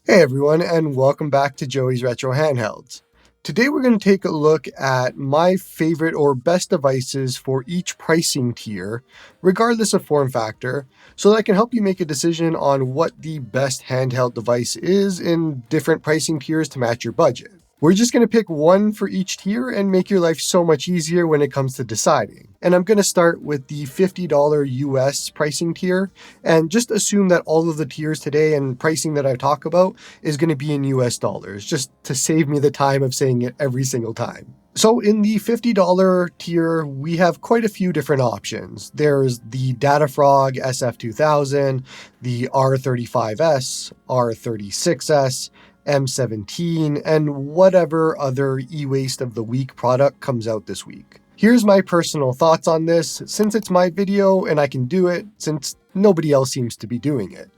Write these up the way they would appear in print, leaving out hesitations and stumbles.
Hey everyone, and welcome back to Joey's Retro Handhelds. Today we're going to take a look at my favorite or best devices for each pricing tier, regardless of form factor, so that I can help you make a decision on what the best handheld device is in different pricing tiers to match your budget. We're just going to pick one for each tier and make your life so much easier when it comes to deciding. And I'm going to start with the $50 US pricing tier, and just assume that all of the tiers today and pricing that I talk about is going to be in US dollars, just to save me the time of saying it every single time. So in the $50 tier, we have quite a few different options. There's the Datafrog SF2000, the R35S, R36S, M17, and whatever other e-waste of the week product comes out this week. Here's my personal thoughts on this, since it's my video and I can do it, since nobody else seems to be doing it.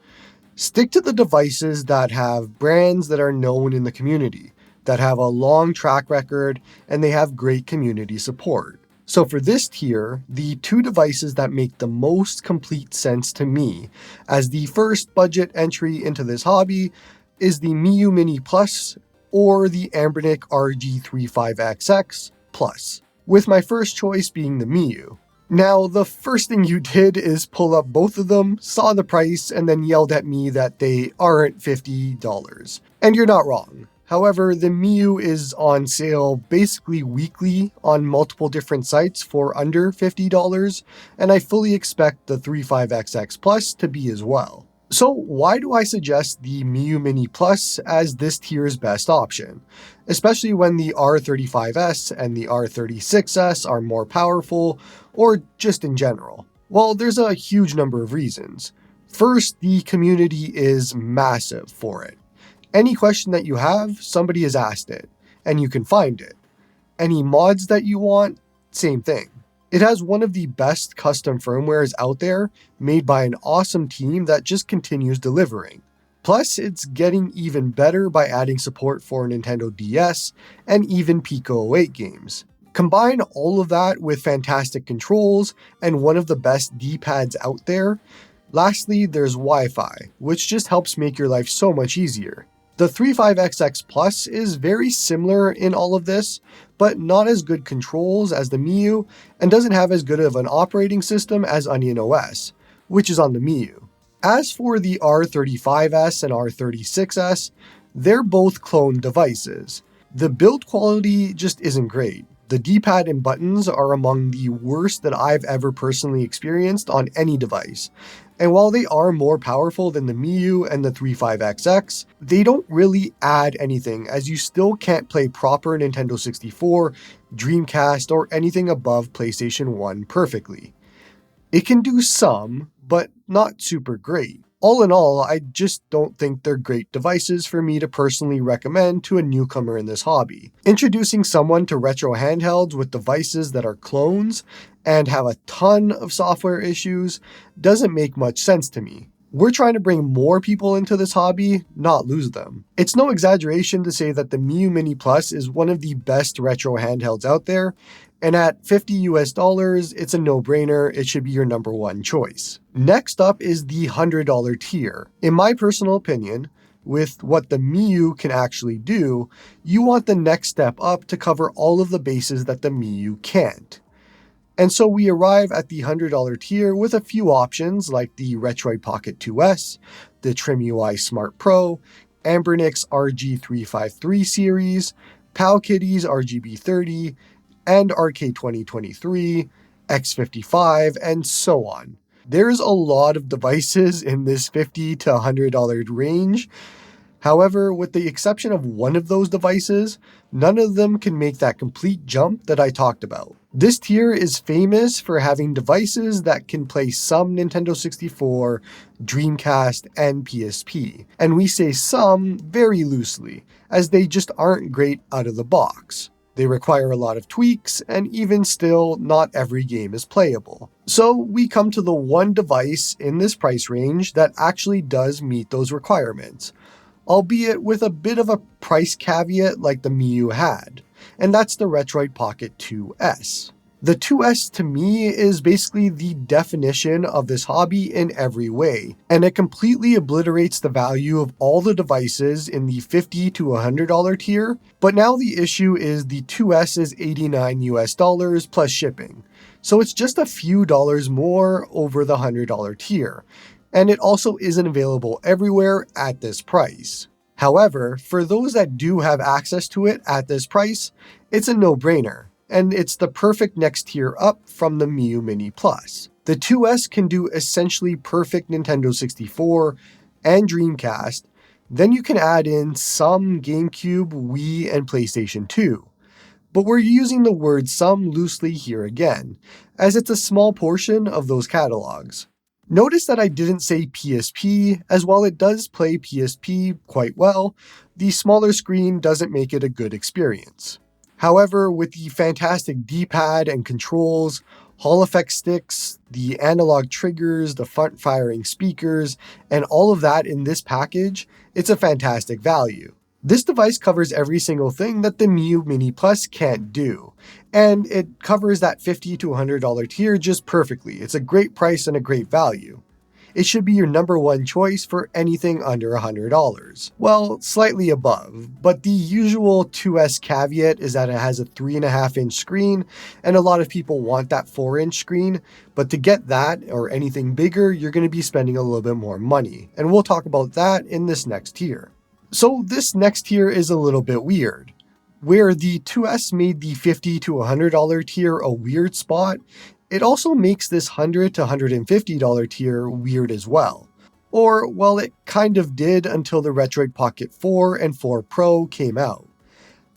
Stick to the devices that have brands that are known in the community, that have a long track record, and they have great community support. So for this tier, the two devices that make the most complete sense to me as the first budget entry into this hobby is the Miyoo Mini Plus or the Anbernic RG35XX Plus, with my first choice being the Miyoo. Now, the first thing you did is pull up both of them, saw the price, and then yelled at me that they aren't $50. And you're not wrong. However, the Miyoo is on sale basically weekly on multiple different sites for under $50, and I fully expect the 35XX Plus to be as well. So why do I suggest the Miyoo Mini Plus as this tier's best option, especially when the R35S and the R36S are more powerful, or just in general? Well, there's a huge number of reasons. First, the community is massive for it. Any question that you have, somebody has asked it, and you can find it. Any mods that you want, same thing. It has one of the best custom firmwares out there, made by an awesome team that just continues delivering. Plus, it's getting even better by adding support for Nintendo DS and even Pico 08 games. Combine all of that with fantastic controls and one of the best D-pads out there. Lastly, there's Wi-Fi, which just helps make your life so much easier. The 35XX Plus is very similar in all of this, but not as good controls as the Miyoo, and doesn't have as good of an operating system as Onion OS, which is on the Miyoo. As for the R35S and R36S, they're both clone devices. The build quality just isn't great. The D-pad and buttons are among the worst that I've ever personally experienced on any device. And while they are more powerful than the Miyoo and the 35XX, they don't really add anything, as you still can't play proper Nintendo 64, Dreamcast, or anything above PlayStation 1 perfectly. It can do some, but not super great. All in all, I just don't think they're great devices for me to personally recommend to a newcomer in this hobby. Introducing someone to retro handhelds with devices that are clones and have a ton of software issues doesn't make much sense to me. We're trying to bring more people into this hobby, not lose them. It's no exaggeration to say that the Miyoo Mini Plus is one of the best retro handhelds out there, and at $50 US, it's a no-brainer. It should be your number one choice. Next up is the $100 tier. In my personal opinion, with what the Miyoo can actually do, you want the next step up to cover all of the bases that the Miyoo can't. And so we arrive at the $100 tier with a few options like the Retroid Pocket 2S, the TrimUI Smart Pro, Anbernic's RG353 series, Powkitty's RGB30, and RK2023, X55, and so on. There's a lot of devices in this $50 to $100 range. However, with the exception of one of those devices, none of them can make that complete jump that I talked about. This tier is famous for having devices that can play some Nintendo 64, Dreamcast, and PSP. And we say some very loosely, as they just aren't great out of the box. They require a lot of tweaks, and even still, not every game is playable. So we come to the one device in this price range that actually does meet those requirements, albeit with a bit of a price caveat like the Miyoo had, and that's the Retroid Pocket 2S. The 2S to me is basically the definition of this hobby in every way, and it completely obliterates the value of all the devices in the $50 to $100 tier, but now the issue is the 2S is $89 US plus shipping. So it's just a few dollars more over the $100 tier, and it also isn't available everywhere at this price. However, for those that do have access to it at this price, it's a no-brainer, and it's the perfect next tier up from the Miu Mini Plus. The 2S can do essentially perfect Nintendo 64 and Dreamcast, then you can add in some GameCube, Wii, and PlayStation 2. But we're using the word some loosely here again, as it's a small portion of those catalogs. Notice that I didn't say PSP, as while it does play PSP quite well, the smaller screen doesn't make it a good experience. However, with the fantastic D-pad and controls, Hall effect sticks, the analog triggers, the front-firing speakers, and all of that in this package, it's a fantastic value. This device covers every single thing that the Miu Mini Plus can't do, and it covers that $50 to $100 tier just perfectly. It's a great price and a great value. It should be your number one choice for anything under $100. Well, slightly above, but the usual 2S caveat is that it has a 3.5-inch screen, and a lot of people want that 4-inch screen, but to get that or anything bigger, you're going to be spending a little bit more money, and we'll talk about that in this next tier. So this next tier is a little bit weird. Where the 2S made the $50 to $100 tier a weird spot, it also makes this $100 to $150 tier weird as well. Or, well, it kind of did until the Retroid Pocket 4 and 4 Pro came out.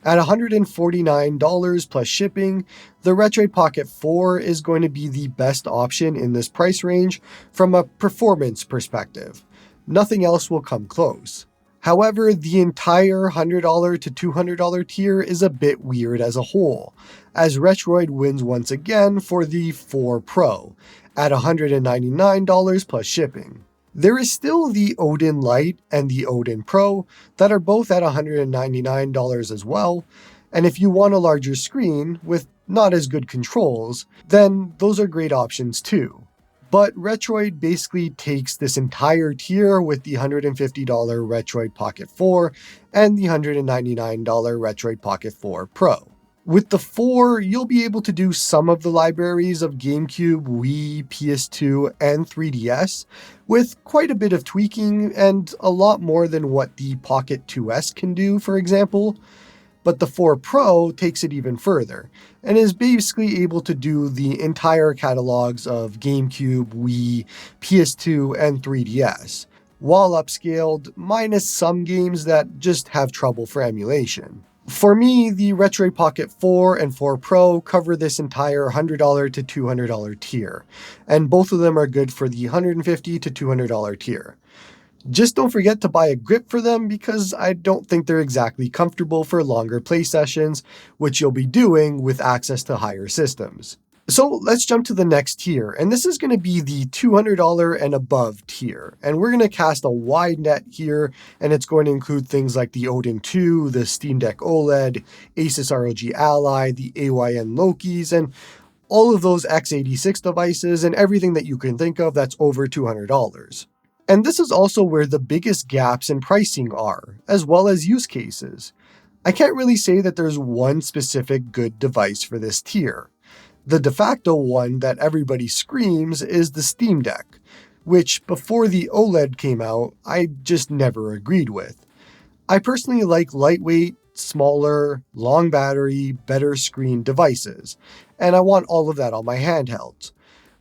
At $149 plus shipping, the Retroid Pocket 4 is going to be the best option in this price range from a performance perspective. Nothing else will come close. However, the entire $100 to $200 tier is a bit weird as a whole, as Retroid wins once again for the 4 Pro, at $199 plus shipping. There is still the Odin Lite and the Odin Pro that are both at $199 as well, and if you want a larger screen with not as good controls, then those are great options too. But Retroid basically takes this entire tier with the $150 Retroid Pocket 4 and the $199 Retroid Pocket 4 Pro. With the 4, you'll be able to do some of the libraries of GameCube, Wii, PS2, and 3DS, with quite a bit of tweaking and a lot more than what the Pocket 2S can do, for example. But the 4 Pro takes it even further, and is basically able to do the entire catalogs of GameCube, Wii, PS2, and 3DS, while upscaled, minus some games that just have trouble for emulation. For me, the Retroid Pocket 4 and 4 Pro cover this entire $100 to $200 tier, and both of them are good for the $150 to $200 tier. Just don't forget to buy a grip for them because I don't think they're exactly comfortable for longer play sessions, which you'll be doing with access to higher systems. So let's jump to the next tier, and this is going to be the $200 and above tier. And we're going to cast a wide net here, and it's going to include things like the Odin 2, the Steam Deck OLED, Asus ROG Ally, the AYN Lokis, and all of those x86 devices and everything that you can think of that's over $200. And this is also where the biggest gaps in pricing are, as well as use cases. I can't really say that there's one specific good device for this tier. The de facto one that everybody screams is the Steam Deck, which before the OLED came out, I just never agreed with. I personally like lightweight, smaller, long battery, better screen devices, and I want all of that on my handhelds.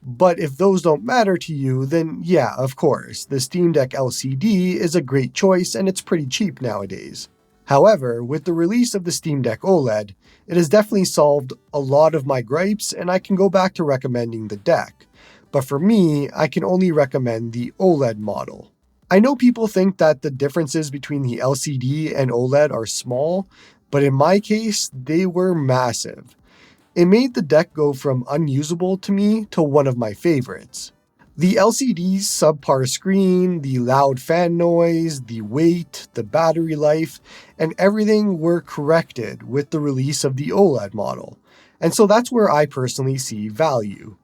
But if those don't matter to you, then yeah, of course, the Steam Deck LCD is a great choice and it's pretty cheap nowadays. However, with the release of the Steam Deck OLED, it has definitely solved a lot of my gripes and I can go back to recommending the deck. But for me, I can only recommend the OLED model. I know people think that the differences between the LCD and OLED are small, but in my case, they were massive. It made the deck go from unusable to me to one of my favorites. The LCD's subpar screen, the loud fan noise, the weight, the battery life, and everything were corrected with the release of the OLED model. And so that's where I personally see value.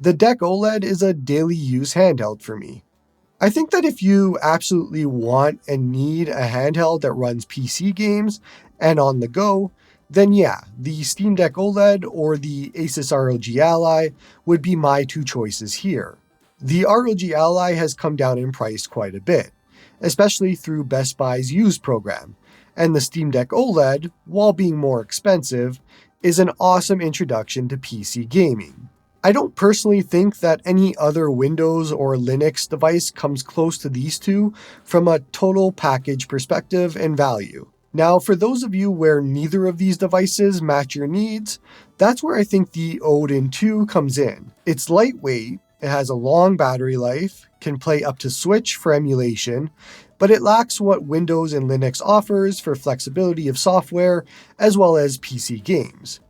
The Deck OLED is a daily use handheld for me. I think that if you absolutely want and need a handheld that runs PC games and on the go, then yeah, the Steam Deck OLED or the Asus ROG Ally would be my two choices here. The ROG Ally has come down in price quite a bit, especially through Best Buy's used program, and the Steam Deck OLED, while being more expensive, is an awesome introduction to PC gaming. I don't personally think that any other Windows or Linux device comes close to these two from a total package perspective and value. Now, for those of you where neither of these devices match your needs, that's where I think the Odin 2 comes in. It's lightweight, it has a long battery life, can play up to Switch for emulation, but it lacks what Windows and Linux offers for flexibility of software as well as PC games.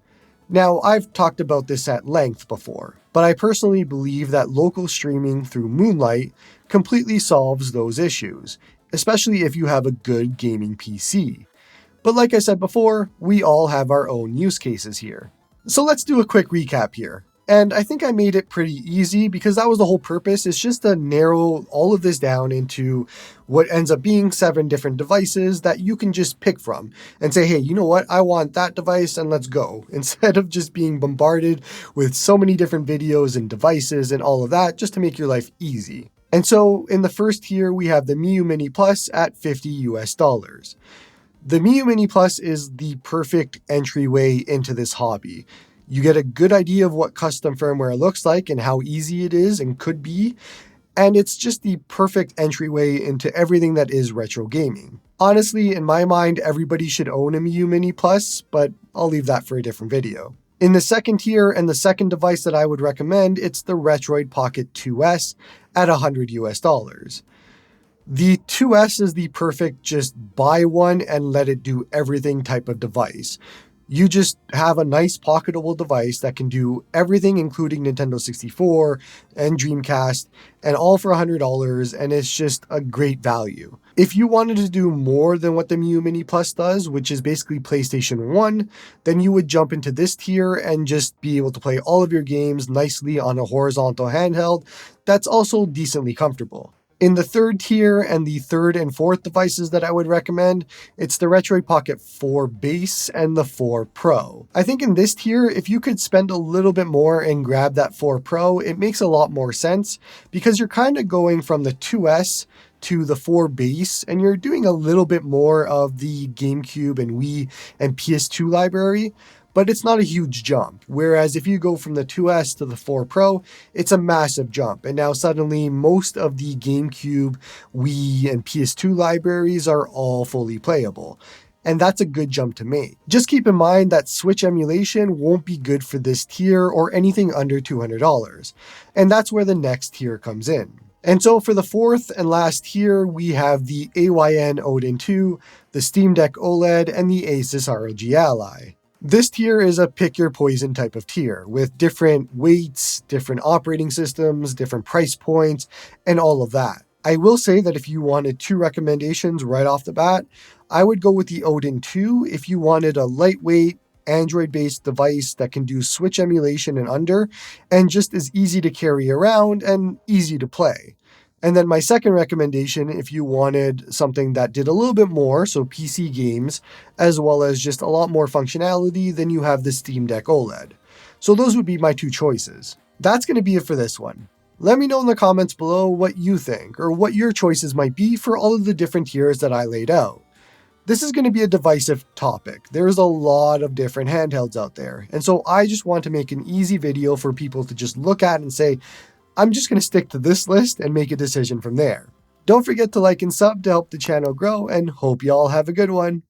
Now, I've talked about this at length before, but I personally believe that local streaming through Moonlight completely solves those issues, especially if you have a good gaming PC. But like I said before, we all have our own use cases here. So let's do a quick recap here. And I think I made it pretty easy because that was the whole purpose. It's just to narrow all of this down into what ends up being 7 different devices that you can just pick from and say, hey, you know what? I want that device and let's go. Instead of just being bombarded with so many different videos and devices and all of that just to make your life easy. And so in the first tier, we have the Miu Mini Plus at $50 US. The Miu Mini Plus is the perfect entryway into this hobby. You get a good idea of what custom firmware looks like and how easy it is and could be, and it's just the perfect entryway into everything that is retro gaming. Honestly, in my mind, everybody should own a Miu Mini Plus, but I'll leave that for a different video. In the second tier and the second device that I would recommend, it's the Retroid Pocket 2S at $100 US. The 2S is the perfect just buy one and let it do everything type of device. You just have a nice pocketable device that can do everything, including Nintendo 64 and Dreamcast, and all for $100, and it's just a great value. If you wanted to do more than what the Miu Mini Plus does, which is basically PlayStation 1, then you would jump into this tier and just be able to play all of your games nicely on a horizontal handheld that's also decently comfortable. In the third tier and the third and fourth devices that I would recommend, it's the Retroid Pocket 4 Base and the 4 Pro. I think in this tier, if you could spend a little bit more and grab that 4 Pro, it makes a lot more sense because you're kind of going from the 2S to the 4 Base and you're doing a little bit more of the GameCube and Wii and PS2 library. But it's not a huge jump. Whereas if you go from the 2S to the 4 Pro, it's a massive jump. And now suddenly most of the GameCube, Wii, and PS2 libraries are all fully playable. And that's a good jump to make. Just keep in mind that Switch emulation won't be good for this tier or anything under $200. And that's where the next tier comes in. And so for the fourth and last tier, we have the AYN Odin 2, the Steam Deck OLED, and the Asus ROG Ally. This tier is a pick your poison type of tier with different weights, different operating systems, different price points, and all of that. I will say that if you wanted 2 recommendations right off the bat, I would go with the Odin 2 if you wanted a lightweight, Android-based device that can do Switch emulation and under, and just is easy to carry around and easy to play. And then my second recommendation, if you wanted something that did a little bit more, so PC games, as well as just a lot more functionality, then you have the Steam Deck OLED. So those would be my 2 choices. That's going to be it for this one. Let me know in the comments below what you think, or what your choices might be for all of the different tiers that I laid out. This is going to be a divisive topic. There's a lot of different handhelds out there, and so I just want to make an easy video for people to just look at and say, I'm just going to stick to this list and make a decision from there. Don't forget to like and sub to help the channel grow, and hope you all have a good one.